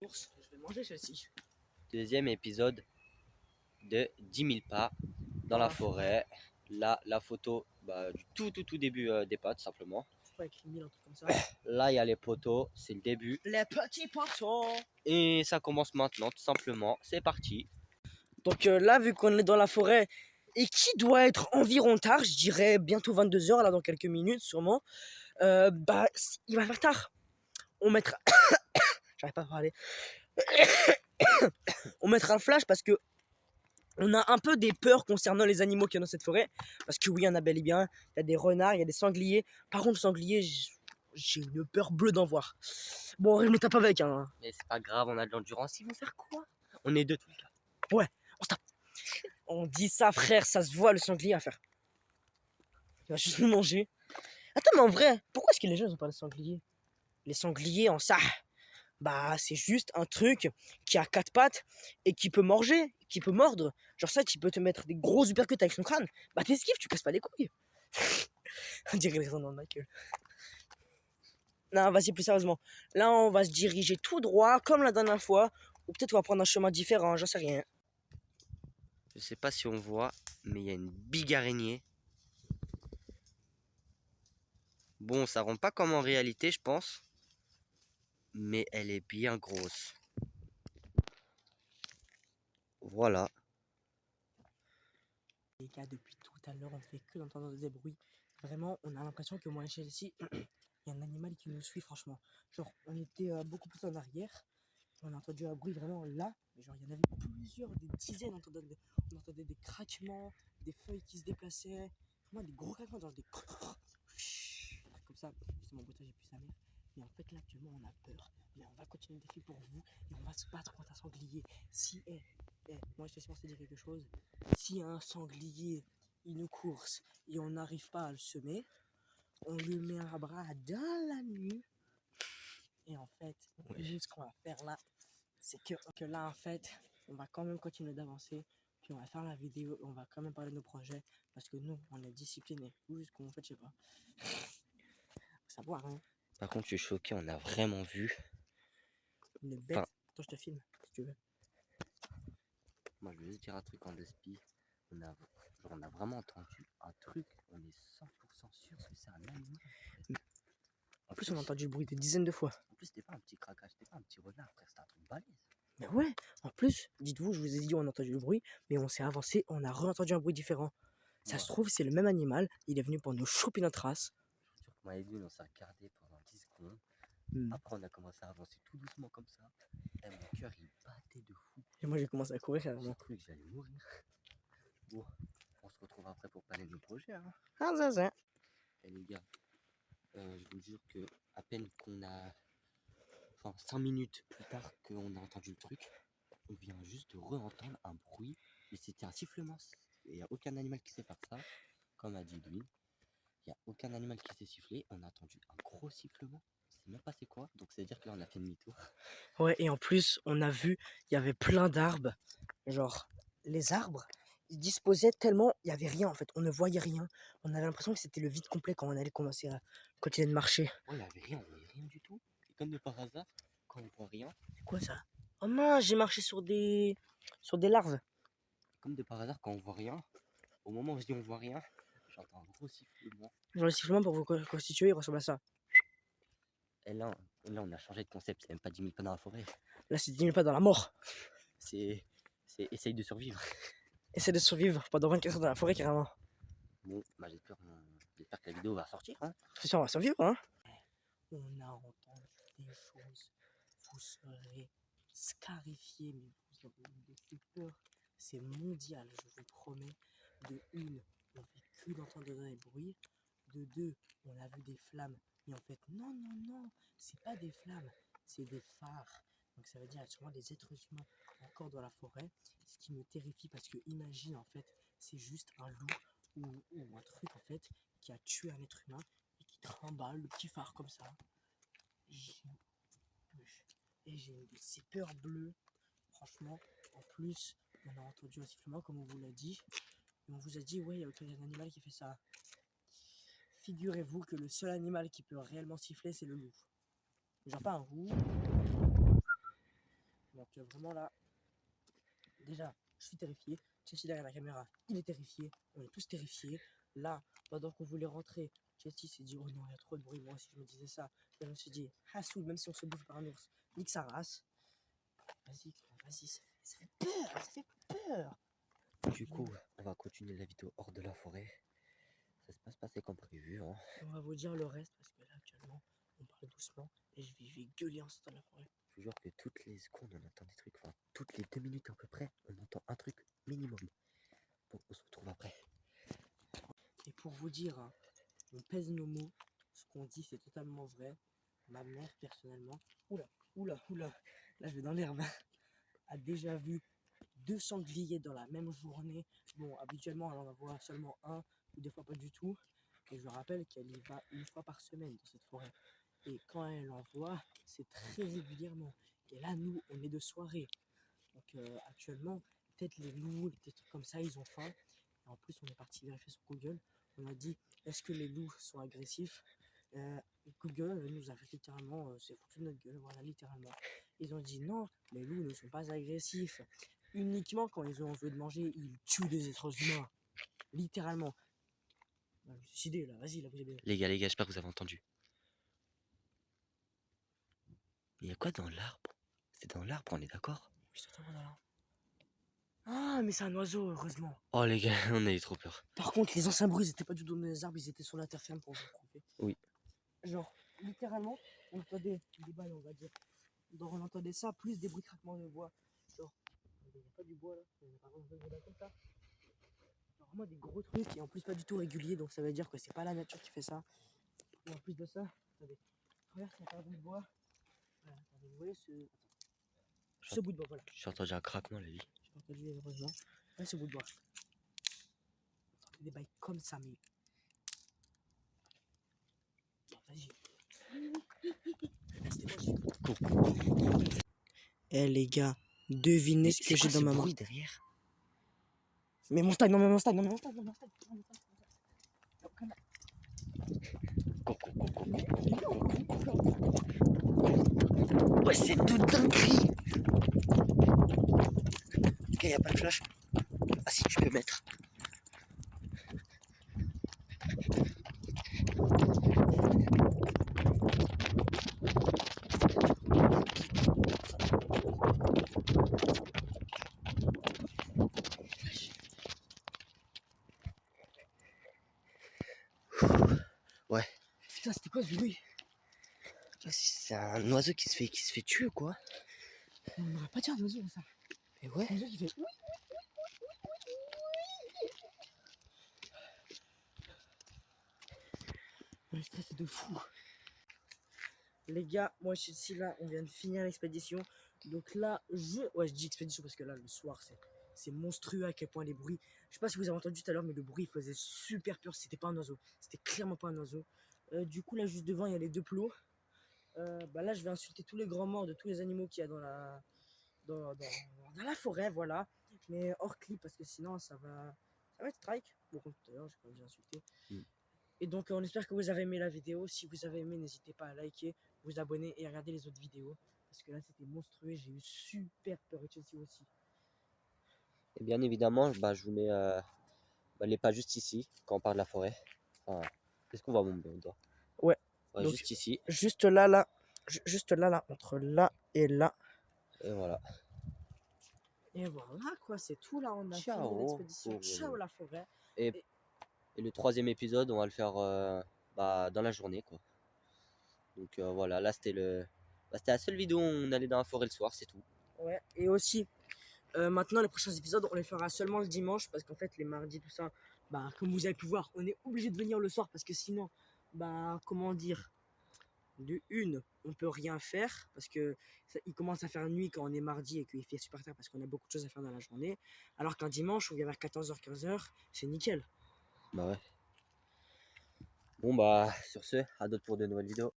Ours, je vais manger celle-ci. Deuxième épisode de 10 000 pas dans la forêt. Là, la photo du tout début des pas, tout simplement. Je crois avec 1000, un truc comme ça. Là, il y a les poteaux, c'est le début. Les petits poteaux. Et ça commence maintenant, tout simplement. C'est parti. Donc là, vu qu'on est dans la forêt et qui doit être environ tard, je dirais bientôt 22h, là dans quelques minutes sûrement, il va faire tard. On mettra... J'arrive pas à parler. On mettra le flash parce que on a un peu des peurs concernant les animaux qu'il y a dans cette forêt. Parce que oui, il y en a bel et bien. Il y a des renards, il y a des sangliers. Par contre, le sanglier, j'ai une peur bleue d'en voir. Bon, je me tape avec. Hein. Mais c'est pas grave, on a de l'endurance. Ils vont faire quoi? On est deux tout le cas. Ouais, on se tape. On dit ça, frère, ça se voit le sanglier à faire. Il va juste nous manger. Attends, mais en vrai, pourquoi est-ce que les gens ont pas de sangliers? Les sangliers en ça, c'est juste un truc qui a quatre pattes et qui peut manger, qui peut mordre. Genre ça, qui peut te mettre des gros uppercuts avec son crâne. Bah t'esquives, tu casses pas les couilles. On dirait les gens dans ma gueule. Non, vas-y, plus sérieusement. Là, on va se diriger tout droit, comme la dernière fois. Ou peut-être on va prendre un chemin différent, j'en sais rien. Je sais pas si on voit, mais il y a une big araignée. Bon, ça rend pas comme en réalité, je pense. Mais elle est bien grosse. Voilà. Les gars, depuis tout à l'heure, on fait que d'entendre des bruits. Vraiment, on a l'impression que moi, chez ici, il y a un animal qui nous suit, franchement. Genre, on était beaucoup plus en arrière. On a entendu un bruit vraiment là. Mais genre, il y en avait plusieurs, des dizaines. On entendait des craquements, des feuilles qui se déplaçaient. Vraiment, des gros craquements, genre des... Comme ça. Justement, Bota, j'ai plus sa mère. Mais en fait, là, actuellement, on a peur. Mais on va continuer le défi pour vous. Et on va se battre contre un sanglier. Si, moi, je t'espère te dire quelque chose. Si un sanglier, il nous course et on n'arrive pas à le semer, on lui met un bras dans la nuit. Et en fait, nous, ce qu'on va faire là, c'est que là, en fait, on va quand même continuer d'avancer. Puis on va faire la vidéo, on va quand même parler de nos projets. Parce que nous, on est disciplinés. Ou jusqu'où, en fait, je sais pas. Faut savoir, hein. Par contre, je suis choqué, on a vraiment vu. Une bête. Enfin, Attends, je te filme, si tu veux. moi, je vais juste dire un truc en despi. On a vraiment entendu un truc, on est 100% sûr que c'est un animal. En plus, on a entendu le bruit des dizaines de fois. En plus, c'était pas un petit craquage, c'était pas un petit renard, frère, c'était un truc balèze. Mais ouais, en plus, dites-vous, je vous ai dit, on a entendu le bruit, mais on s'est avancé, on a re-entendu un bruit différent. Ça se trouve, c'est le même animal, il est venu pour nous choper notre race. Je suis sûr que moi et lui, on s'est regardé pendant 10 secondes. Mm. Après, on a commencé à avancer tout doucement comme ça. Et mon cœur, il battait de fou. Et moi, j'ai commencé à courir J'ai carrément. cru que j'allais mourir. Bon, on se retrouve après pour parler de nos projets. Hein. Ah, ça. Et les gars, je vous jure que à peine qu'on a... Enfin, 5 minutes plus tard qu'on a entendu le truc, on vient juste de re-entendre un bruit. Mais c'était un sifflement. Il n'y a aucun animal qui sait faire ça. Comme a dit Edwin. Il n'y a aucun animal qui s'est sifflé. On a entendu un gros sifflement. On sait même pas c'est quoi. Donc c'est à dire que là on a fait demi-tour. Ouais, et en plus, on a vu, il y avait plein d'arbres. Genre, les arbres, ils disposaient tellement, il n'y avait rien en fait, on ne voyait rien. On avait l'impression que c'était le vide complet quand on allait commencer à continuer de marcher. Ouais, il n'y avait rien, on voyait rien du tout. Et comme de par hasard, quand on voit rien, C'est quoi ça? Oh non, j'ai marché sur des larves. comme de par hasard, quand on voit rien, au moment où je dis on voit rien, j'entends un gros sifflement. Genre, le sifflement pour vous constituer, il ressemble à ça. Et là, on a changé de concept, c'est même pas 10 000 pas dans la forêt. Là, c'est 10 000 pas dans la mort. C'est essaye de survivre. Essaie de survivre pendant 24 heures dans la forêt, carrément. Bon, j'espère que la vidéo va sortir. Hein. C'est sûr, on va survivre, hein. On a entendu des choses. Vous serez scarifiés, mais vous aurez peur. C'est mondial, je vous promets. De une, on fait que d'entendre des bruits. De deux, on a vu des flammes. Mais en fait, non, c'est pas des flammes, c'est des phares. Donc ça veut dire qu'il y a sûrement des êtres humains encore dans la forêt. Ce qui me terrifie parce que imagine en fait, c'est juste un loup ou un truc en fait qui a tué un être humain et qui trimballe le petit phare comme ça. Et j'ai ces peurs bleues. Franchement, en plus, on a entendu un sifflement comme on vous l'a dit. Et on vous a dit, ouais, il y a aucun animal qui fait ça. Figurez-vous que le seul animal qui peut réellement siffler, c'est le loup. Genre pas un loup. vraiment là, déjà, je suis terrifié. Chelsea derrière la caméra, il est terrifié. On est tous terrifiés. Là, pendant qu'on voulait rentrer, Chelsea s'est dit, oh non, il y a trop de bruit. Moi aussi, je me disais ça. Et je me suis dit, Hassoul, même si on se bouffe par un ours, nique sa race. Vas-y, vas-y, ça fait peur, ça fait peur. Du coup, on va continuer la vidéo hors de la forêt. Ça se passe passé comme prévu. Hein. Et on va vous dire le reste parce que là, actuellement, on parle doucement et je vais gueuler en sortant de la forêt. Je vous jure que toutes les secondes, on entend des trucs. Enfin, toutes les 2 minutes à peu près, on entend un truc minimum. Bon, on se retrouve après. Et pour vous dire, hein, on pèse nos mots. Ce qu'on dit, c'est totalement vrai. Ma mère, personnellement, oula, là je vais dans l'herbe, a déjà vu 2 sangliers dans la même journée. Bon, habituellement, elle en voit seulement un, ou des fois pas du tout. Et je rappelle qu'elle y va 1 fois par semaine dans cette forêt. Et quand elle en voit, c'est très régulièrement. Et là, nous, on est de soirée. Donc actuellement, peut-être les loups, des trucs comme ça, ils ont faim. Et en plus, on est parti vérifier sur Google. On a dit, est-ce que les loups sont agressifs? Google nous a fait littéralement, c'est foutu de notre gueule, voilà, littéralement. Ils ont dit non, les loups ne sont pas agressifs. Uniquement quand ils ont envie de manger, ils tuent des êtres humains. Littéralement. Je me suis suicidé là, vas-y, là, vous avez. Les gars, j'espère que vous avez entendu. Il y a quoi dans l'arbre? C'est dans l'arbre, on est d'accord? Oui, c'est totalement dans l'arbre. Ah, mais c'est un oiseau, heureusement. Oh les gars, on a eu trop peur. Par contre, les anciens bruits, ils étaient pas du tout dans les arbres, ils étaient sur la terre ferme pour vous prouver. Oui. Genre, littéralement, on entendait des balles, on va dire. Donc, on entendait ça, plus des bruits de craquement de bois. Genre, il n'y a pas du bois là, il n'y a pas vraiment de bois comme ça. Genre, vraiment des gros trucs et en plus pas du tout réguliers, donc ça veut dire que c'est pas la nature qui fait ça. Et en plus de ça, attendez, regarde cet bout de bois. Voilà, attendez, vous voyez ce bout de bois, voilà. J'ai entendu un craquement, la vie. J'ai pas entendu, heureusement. Là, ce bout de bois. On entendait des bails comme ça, mais. Vas-y. Eh les gars, devinez ce que j'ai dans ma main. bruit derrière? Mais mon stag, non, mais mon stag, non, mais mon stag, non, mon stag. Ouais, c'est de dinguerie! Ok, y a pas de flash. Ah si, tu peux mettre. Ouais. Putain, c'était quoi ce bruit? C'est un oiseau qui se fait tuer, quoi. On n'aurait pas dit un oiseau ça. Et ouais. Un oiseau qui fait. On est stressé de fou. Les gars, moi je suis ici là, on vient de finir l'expédition. Donc là, je dis expédition parce que là, le soir, c'est monstrueux à quel point les bruits. Je sais pas si vous avez entendu tout à l'heure, mais le bruit faisait super peur. C'était pas un oiseau. C'était clairement pas un oiseau. Du coup, là, juste devant, il y a les 2 plots. Bah là, je vais insulter tous les grands morts de tous les animaux qu'il y a dans la forêt, voilà. Mais hors clip, parce que sinon, ça va être strike. Bon, comme tout à l'heure, j'ai pas bien insulté. Et donc, on espère que vous avez aimé la vidéo. Si vous avez aimé, n'hésitez pas à liker, vous abonner et à regarder les autres vidéos. Parce que là, c'était monstrueux. J'ai eu super peur. Et Chelsea aussi. Et bien évidemment, bah, je vous mets les pas juste ici, quand on parle de la forêt. Enfin, est-ce qu'on va monter on doit? Ouais. Ouais, Donc, juste ici. juste là. Juste là, entre là et là. Et voilà. Et voilà, quoi. C'est tout là. On a fini Ciao. l'expédition. Ciao la forêt. Et le 3e épisode, on va le faire dans la journée, quoi. Donc voilà, là c'était c'était la seule vidéo où on allait dans la forêt le soir, c'est tout. Ouais. Et aussi, maintenant, les prochains épisodes, on les fera seulement le dimanche. Parce qu'en fait, les mardis, tout ça, bah, comme vous avez pu voir, on est obligé de venir le soir. Parce que sinon, bah, comment dire, de une, on peut rien faire. Parce que il commence à faire nuit quand on est mardi et qu'il fait super tard. Parce qu'on a beaucoup de choses à faire dans la journée. Alors qu'un dimanche, on vient vers 14h, 15h, c'est nickel. Bah ouais. Bon bah, sur ce, à d'autres pour de nouvelles vidéos.